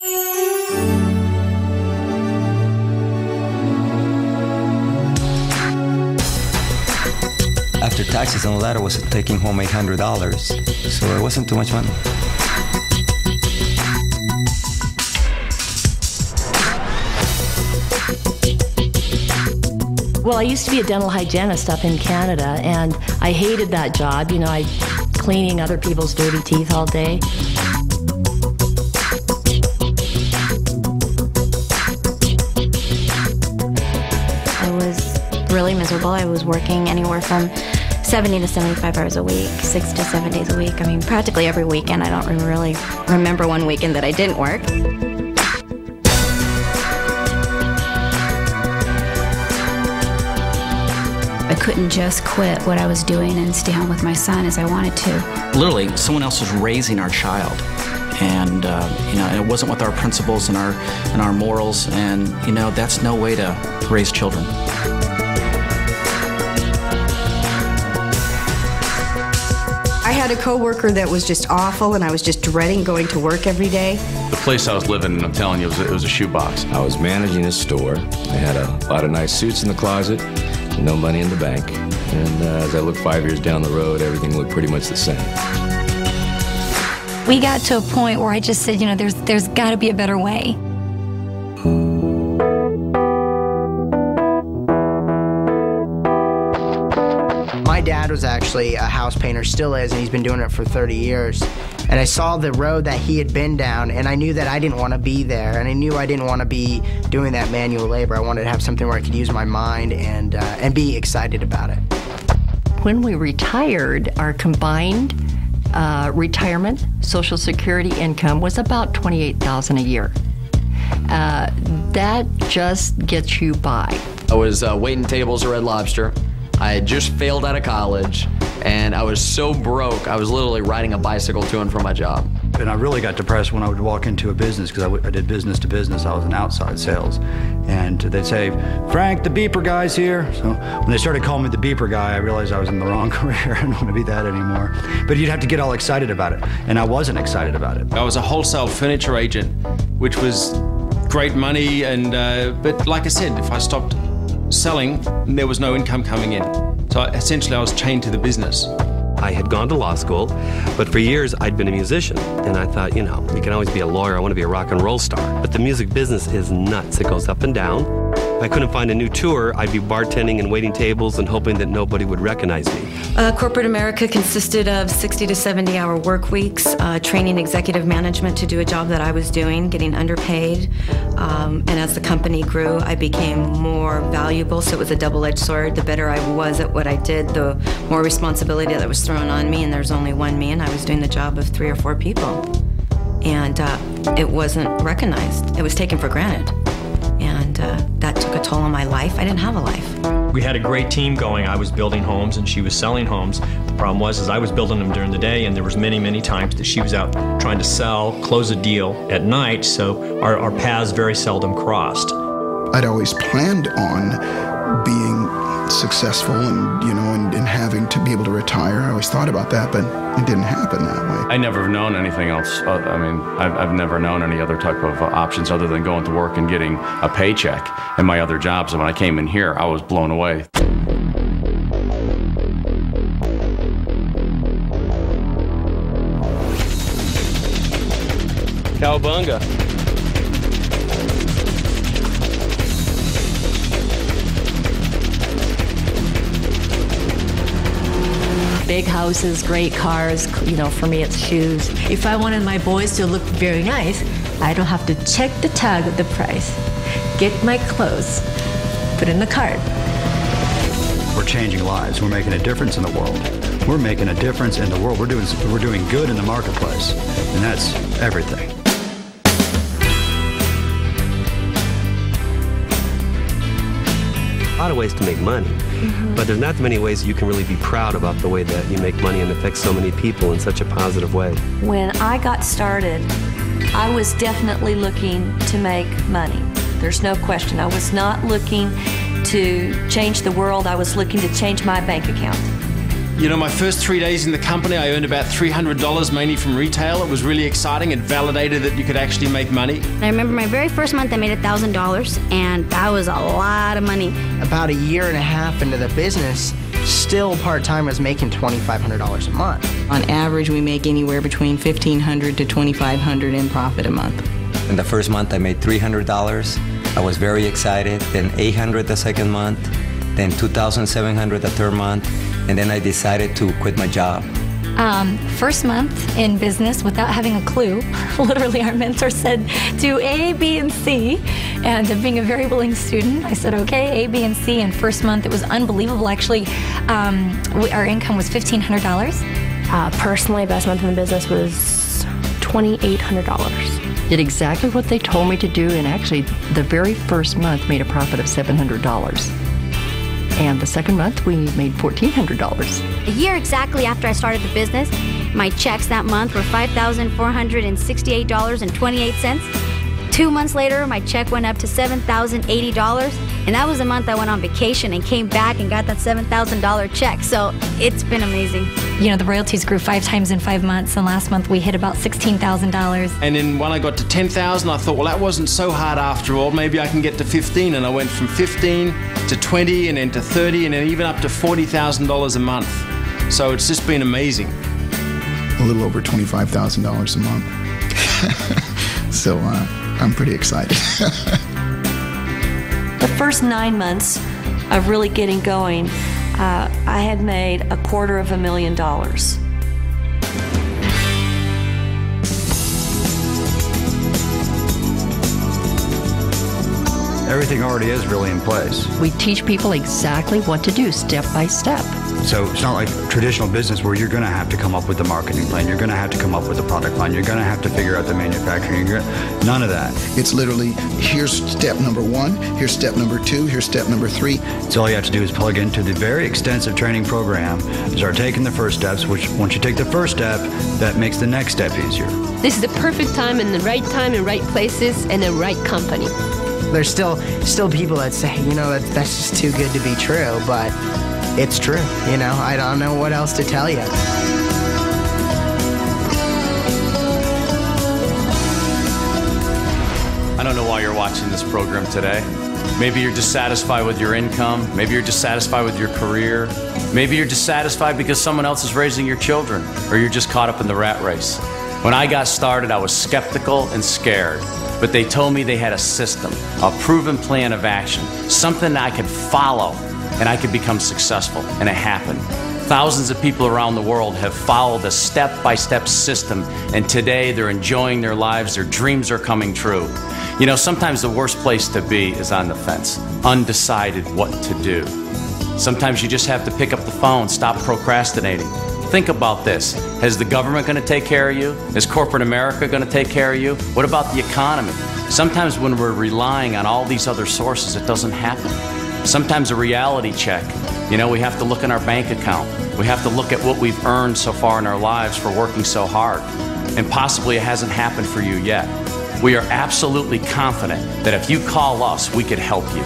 After taxes and all that, I was taking home $800, so it wasn't too much money. Well, I used to be a dental hygienist up in Canada, and I hated that job. You know, I cleaning other people's dirty teeth all day. I was really miserable. I was working anywhere from 70 to 75 hours a week, 6 to 7 days a week. I mean, practically every weekend. I don't really remember one weekend that I didn't work. I couldn't just quit what I was doing and stay home with my son as I wanted to. Literally, someone else was raising our child. And, it wasn't with our principles and our morals. And, that's no way to raise children. I had a coworker that was just awful, and I was just dreading going to work every day. The place I was living in, I'm telling you, it was a shoebox. I was managing a store. I had a lot of nice suits in the closet, no money in the bank. And as I looked 5 years down the road, everything looked pretty much the same. We got to a point where I just said, there's got to be a better way. My dad was actually a house painter, still is, and he's been doing it for 30 years. And I saw the road that he had been down, and I knew that I didn't want to be there, and I knew I didn't want to be doing that manual labor. I wanted to have something where I could use my mind and be excited about it. When we retired, our combined retirement Social Security income was about $28,000 a year. That just gets you by. I was waiting tables at Red Lobster. I had just failed out of college, and I was so broke, I was literally riding a bicycle to and from my job. And I really got depressed when I would walk into a business, because I did business to business. I was in outside sales. And they'd say, "Frank, the beeper guy's here." So when they started calling me the beeper guy, I realized I was in the wrong career. I don't want to be that anymore. But you'd have to get all excited about it, and I wasn't excited about it. I was a wholesale furniture agent, which was great money, and but like I said, if I stopped selling, there was no income coming in. So essentially I was chained to the business. I had gone to law school, but for years I'd been a musician. And I thought, you can always be a lawyer. I want to be a rock and roll star. But the music business is nuts. It goes up and down. If I couldn't find a new tour, I'd be bartending and waiting tables and hoping that nobody would recognize me. Corporate America consisted of 60 to 70-hour work weeks, training executive management to do a job that I was doing, getting underpaid. And as the company grew, I became more valuable, so it was a double-edged sword. The better I was at what I did, the more responsibility that was thrown on me, and there's only one me, and I was doing the job of 3 or 4 people. And it wasn't recognized. It was taken for granted. And that took a toll on my life. I didn't have a life. We had a great team going. I was building homes and she was selling homes. The problem was I was building them during the day, and there was many, many times that she was out trying to sell, close a deal at night, so our paths very seldom crossed. I'd always planned on being successful and having to be able to retire. I always thought about that, but it didn't happen that way. I never have known anything else. I've never known any other type of options other than going to work and getting a paycheck in my other jobs. And when I came in here, I was blown away. Cowabunga. Big houses, great cars, for me it's shoes. If I wanted my boys to look very nice, I don't have to check the tag of the price. Get my clothes, put in the cart. We're changing lives. We're making a difference in the world. We're making a difference in the world. We're doing good in the marketplace, and that's everything. A lot of ways to make money, but there's not many ways you can really be proud about the way that you make money and affect so many people in such a positive way. When I got started, I was definitely looking to make money. There's no question. I was not looking to change the world. I was looking to change my bank account. You know, my first 3 days in the company, I earned about $300, mainly from retail. It was really exciting. It validated that you could actually make money. I remember my very first month I made $1,000, and that was a lot of money. About a year and a half into the business, still part-time was making $2,500 a month. On average, we make anywhere between $1,500 to $2,500 in profit a month. In the first month, I made $300. I was very excited. Then $800 the second month, then $2,700 the third month, and then I decided to quit my job. First month in business without having a clue. Literally, our mentor said, do A, B, and C. And being a very willing student, I said, okay, A, B, and C. And first month, it was unbelievable. Actually, our income was $1,500. Personally, best month in the business was $2,800. Did exactly what they told me to do, and actually, the very first month made a profit of $700. And the second month, we made $1,400. A year exactly after I started the business, my checks that month were $5,468.28. 2 months later, my check went up to $7,080, and that was the month I went on vacation and came back and got that $7,000 check. So it's been amazing. You know, the royalties grew 5 times in 5 months, and last month we hit about $16,000. And then when I got to 10,000, I thought, well, that wasn't so hard after all. Maybe I can get to 15. And I went from 15 to 20 and then to 30 and then even up to $40,000 a month. So it's just been amazing. A little over $25,000 a month. So I'm pretty excited. The first 9 months of really getting going, I had made $250,000. Everything already is really in place. We teach people exactly what to do, step by step. So it's not like traditional business where you're going to have to come up with the marketing plan. You're going to have to come up with the product line. You're going to have to figure out the manufacturing. None of that. It's literally, here's step number 1, here's step number 2, here's step number 3. So all you have to do is plug into the very extensive training program, start taking the first steps, which once you take the first step, that makes the next step easier. This is the perfect time and the right places and the right company. There's still people that say, you know, that's just too good to be true, but it's true. You know, I don't know what else to tell you. I don't know why you're watching this program today. Maybe you're dissatisfied with your income. Maybe you're dissatisfied with your career. Maybe you're dissatisfied because someone else is raising your children, or you're just caught up in the rat race. When I got started, I was skeptical and scared, but they told me they had a system, a proven plan of action, something I could follow, and I could become successful, and it happened. Thousands of people around the world have followed a step-by-step system, and today they're enjoying their lives, their dreams are coming true. You know, sometimes the worst place to be is on the fence, undecided what to do. Sometimes you just have to pick up the phone, stop procrastinating. Think about this. Is the government going to take care of you? Is corporate America going to take care of you? What about the economy? Sometimes when we're relying on all these other sources, it doesn't happen. Sometimes a reality check. You know, we have to look in our bank account. We have to look at what we've earned so far in our lives for working so hard. And possibly it hasn't happened for you yet. We are absolutely confident that if you call us, we could help you.